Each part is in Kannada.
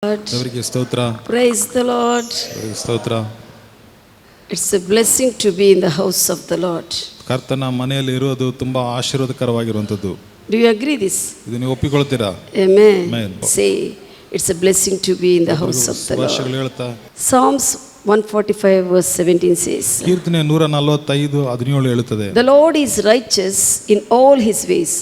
ದೇವರಿಗೆ ಸ್ತೋತ್ರ. Praise the Lord. ದೇವರಿಗೆ ಸ್ತೋತ್ರ. It's a blessing to be in the house of the Lord. ಕರ್ತನ ಮನೆಯಲ್ಲಿ ಇರುವುದು ತುಂಬಾ ಆಶೀರ್ವಾದಕರವಾಗಿರುವಂತದ್ದು. Do you agree this? ಇದು ನೀವು ಒಪ್ಪಿಕೊಳ್ಳುತ್ತೀರಾ? Amen. Amen. Say it's a blessing to be in the house of the ವರ್ಷಗಳು Lord. ಹೇಳ್ತಾ Psalms 145 verse 17 says, ಕೀರ್ತನೆ 145:17 ಹೇಳುತ್ತದೆ, The Lord is righteous in all his ways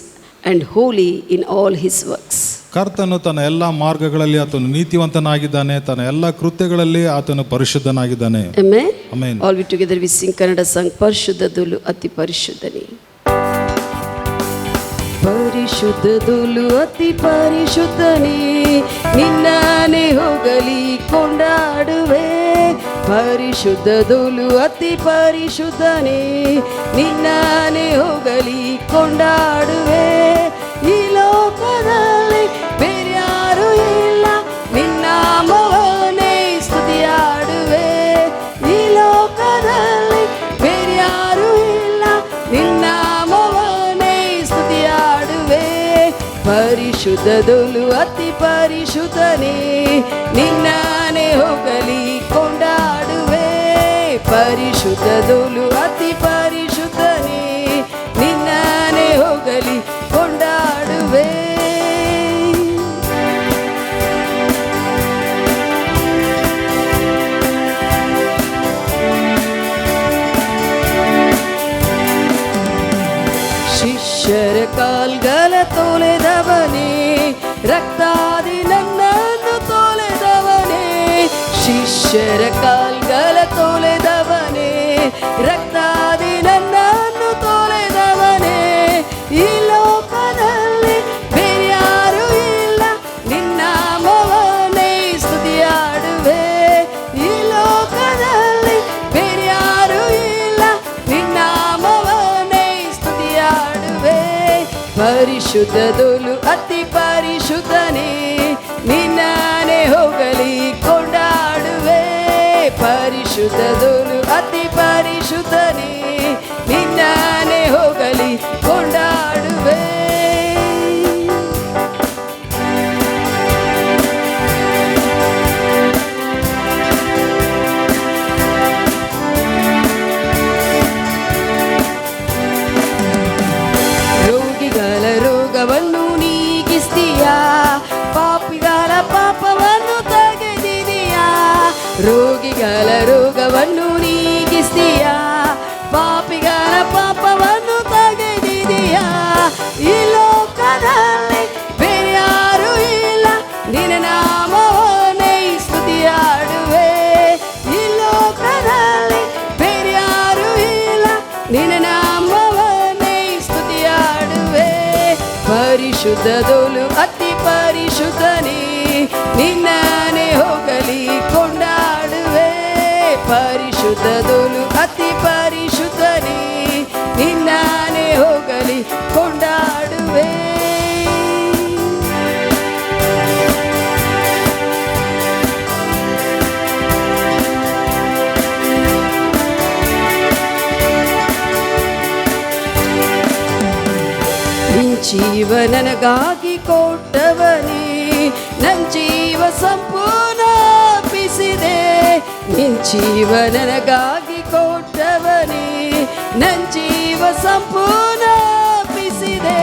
and holy in all his works. ಕರ್ತನು ತನ್ನ ಎಲ್ಲ ಮಾರ್ಗಗಳಲ್ಲಿ ಆತನು ನೀತಿವಂತನಾಗಿದ್ದಾನೆ, ತನ್ನ ಎಲ್ಲ ಕೃತ್ಯಗಳಲ್ಲಿ ಆತನು ಪರಿಶುದ್ಧನಾಗಿದ್ದಾನೆ. Amen. Amen. All we together we sing Kannada song Parishudadulu Ati Parishudani. ಪರಿಶುದ್ಧದೊಲು ಅತಿ ಪರಿಶುದ್ಧನೇ, ನಿನ್ನನೆ ಹೋಗಲಿ ಕೊಂಡಾಡುವೆ. ಪರಿಶುದ್ಧದೊಲು ಅತಿ ಪರಿಶುದ್ಧನೇ, ನಿನ್ನನೆ ಹೋಗಲಿ ಕೊಂಡಾಡುವೆ. ಈ ಲೋಕದಲ್ಲಿ ಬೇರ್ಯಾರು ಇಲ್ಲ, ನಿನ್ನಾಮವನೇ ಸ್ತುತಿಯಾಡುವೆ. ಈ ಲೋಕದಲ್ಲಿ ಬೇರ್ಯಾರು ಇಲ್ಲ, ನಿನ್ನಾಮವನೇ ಸ್ತುತಿಯಾಡುವೆ. ಪರಿಶುದ್ಧದೊಲು ಅತಿ ಪರಿಶುದ್ಧನೇ, ನಿನ್ನನೆ ಹೋಗಲಿ ಕೊಂಡಾಡುವೆ. ಪರಿಶುದ್ಧದೊಲು ಅತಿ ಪರಿಶುದ್ಧನೇ, ನಿನ್ನನೆ ಹೋಗಲಿ ಕೊಂಡಾಡುವೆ. ಶಿಷ್ಯರ ಕಾಲ್ಗಲ ತೊಳೆದವನೇ, ರಕ್ತಾದಿ ನನ್ನನ್ನು ತೊಳೆದವನೇ. ಶಿಷ್ಯರ ಕಾಲ್ಗಲ ತೊಳೆದವನೇ, ರಕ್ತಾದಿ ನನ್ನನ್ನು ತೊಳೆದವನೇ. ಈ ಲೋಕದಲ್ಲಿ ಬೇರ್ಯಾರು ಇಲ್ಲ, ನಿನ್ನಾಮವನೇ ಸ್ತುತಿಯಾಡುವೆ. ಈ ಲೋಕದಲ್ಲಿ ಬೇರ್ಯಾರು ಇಲ್ಲ, ನಿನ್ನಾಮವನೇ ಸ್ತುತಿಯಾಡುವೆ. ಪರಿಶುದ್ಧದೊಲು ಅತಿ ಪರಿಶುದ್ಧನೇ, ನಿನ್ನನೆ ಹೋಗಲಿ ಕೊಂಡಾಡುವೆ. ಪರಿಶುದ್ಧದೊಲು ಅತಿ ಪರಿಶುದ್ಧನೇ, ನಿನ್ನನೆ ಹೋಗಲಿ ಕೊಂಡಾಡುವೆ. ರೋಗಿಗಳ ರೋಗವನ್ನು ನೀಗಿಸ್ತೀಯಾ, ಪಾಪಿಗಳ ಪಾಪವನ್ನು ತೆಗೆದಿದೀಯಾ. ರೋಗಿಗಳ ರೋಗವನ್ನು ನೀಗಿಸ್ತೀಯಾ, ಪಾಪಿಗಳ ಪಾಪವನ್ನು ತೆಗೆದಿದೀಯಾ. ಈ ಲೋಕದಲ್ಲಿ ಬೇರ್ಯಾರು ಇಲ್ಲ, ನಿನ್ನ ನಾಮವನ್ನೇ ಸ್ತುತಿಯಾಡುವೆ. ಈ ಲೋಕದಲ್ಲಿ ಬೇರ್ಯಾರು ಇಲ್ಲ, ನಿನ್ನ ನಾಮವನ್ನೇ ಸ್ತುತಿಯಾಡುವೆ. ಪರಿಶುದ್ಧದೊಲು ಅತಿ ಪರಿಶುದ್ಧನೇ, ನಿನ್ನನೆ ಹೋಗಲಿ ಕೊಂಡಾಡುವೆ. ಪರಿಶುದ್ಧದೊಲು ಅತಿ ಪರಿಶುದ್ಧನೇ, ನಿನ್ನನೆ ಹೋಗಲಿ ಕೊಂಡಾಡುವೆ. ನಿನ್ ಜೀವ ನನಗಾಗಿ ಕೊಟ್ಟವನೇ, ನನ್ ಜೀವ ಸಂಪೂರ್ಣ ಅರ್ಪಿಸಿದೆ. ನಿನ್ ಜೀವ ನನಗಾಗಿ ಕೊಟ್ಟವನೇ, ನನ್ ಜೀವ ಸಂಪೂರ್ಣ ಅರ್ಪಿಸಿದೆ.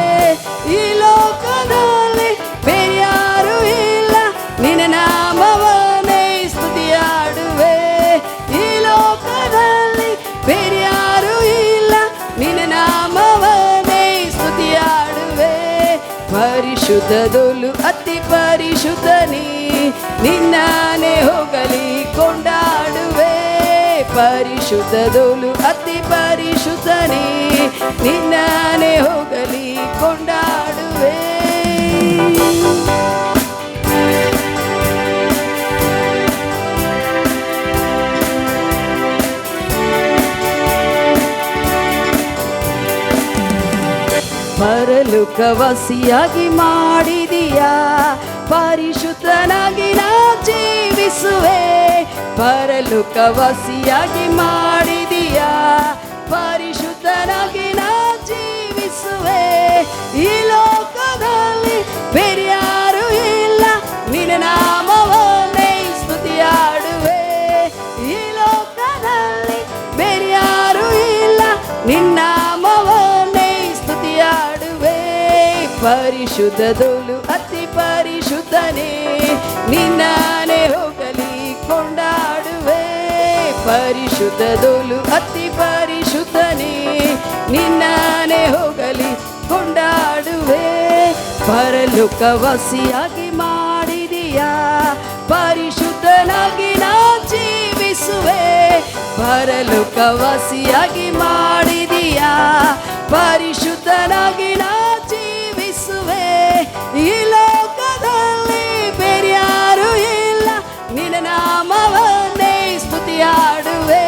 ಈ ಲೋಕದಲ್ಲಿ ಬೇರ್ಯಾರು ಇಲ್ಲ, ನಿನ್ನ ನಾಮವನ್ನೇ ಸ್ತುತಿಯಾಡುವೆ. ಈ ಲೋಕದಲ್ಲಿ ಬೇರ್ಯಾರು ಇಲ್ಲ, ನಿನ್ನ ನಾಮವನ್ನೇ ಸ್ತುತಿಯಾಡುವೆ. ಪರಿಶುದ್ಧದೊಲು ಅತಿ ಪರಿಶುದ್ಧನೇ, ನಿನ್ನನೆ ಹೋಗಲಿ ಕೊಂಡಾಡುವೆ. ಪರಿಶುದ್ಧದೊಲು ಅತಿ ಪರಿಶುದ್ಧನೇ, ನಿನ್ನನೆ ಹೋಗಲಿ ಕೊಂಡಾಡುವೆ. ಪರಲೋಕವಾಸಿಯಾಗಿ ಮಾಡಿದೀಯಾ, ಪರಿಶುದ್ಧನಾಗಿ ನಾ ಜೀವಿಸುವೆ. ಪರಲೋಕವಾಸಿಯಾಗಿ ಮಾಡಿದೀಯಾ, ಪರಿಶುದ್ಧನಾಗಿ ನಾ ಜೀವಿಸುವೆ. ಈ ಲೋಕದಲ್ಲಿ ಬೇರ್ಯಾರು ಇಲ್ಲ, ನಿನ್ನ ನಾಮವ ಪರಿಶುದ್ಧದೋಲು ಅತಿ ಪರಿಶುದ್ಧನೇ, ನಿನ್ನನೆ ಹೋಗಲಿ ಕೊಂಡಾಡುವೆ. ಪರಿಶುದ್ಧದೋಲು ಅತಿ ಪರಿಶುದ್ಧನೇ, ನಿನ್ನನೆ ಹೋಗಲಿ ಕೊಂಡಾಡುವೆ. ಪರಲೋಕವಾಸಿಯಾಗಿ ಮಾಡಿದೀಯಾ, ಪರಿಶುದ್ಧನಾಗಿ ನಾ ಜೀವಿಸುವೆ. ಪರಲೋಕವಾಸಿಯಾಗಿ ಮಾಡಿದೀಯಾ, ಪರಿಶುದ್ಧನಾಗಿ ನಾ ಜೀವಿಸುವೆ. ಈ ಲೋಕದಲ್ಲಿ ಬೇರ್ಯಾರು ಇಲ್ಲ, ನಿನ್ನ ನಾಮವನ್ನೇ ಸ್ತುತಿಯಾಡುವೆ.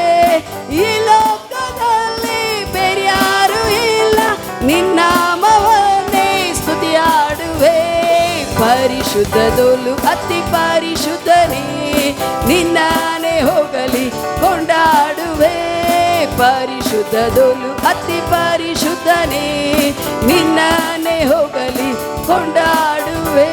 ಈ ಲೋಕದಲ್ಲಿ ಬೇರ್ಯಾರು ಇಲ್ಲ, ನಿನ್ನ ನಾಮವನ್ನೇ ಸ್ತುತಿಯಾಡುವೆ. ಪರಿಶುದ್ಧದೋಲು ಅತಿ ಪರಿಶುದ್ಧನೇ, ನಿನ್ನನೆ ಹೋಗಲಿ ಕೊಂಡಾಡುವೆ. ಪರಿಶುದ್ಧದೋಲು ಅತಿ ಪರಿಶುದ್ಧನೇ, ನಿನ್ನನೆ ಹೋಗಲಿ ಕೊಂಡಾಡುವೆ.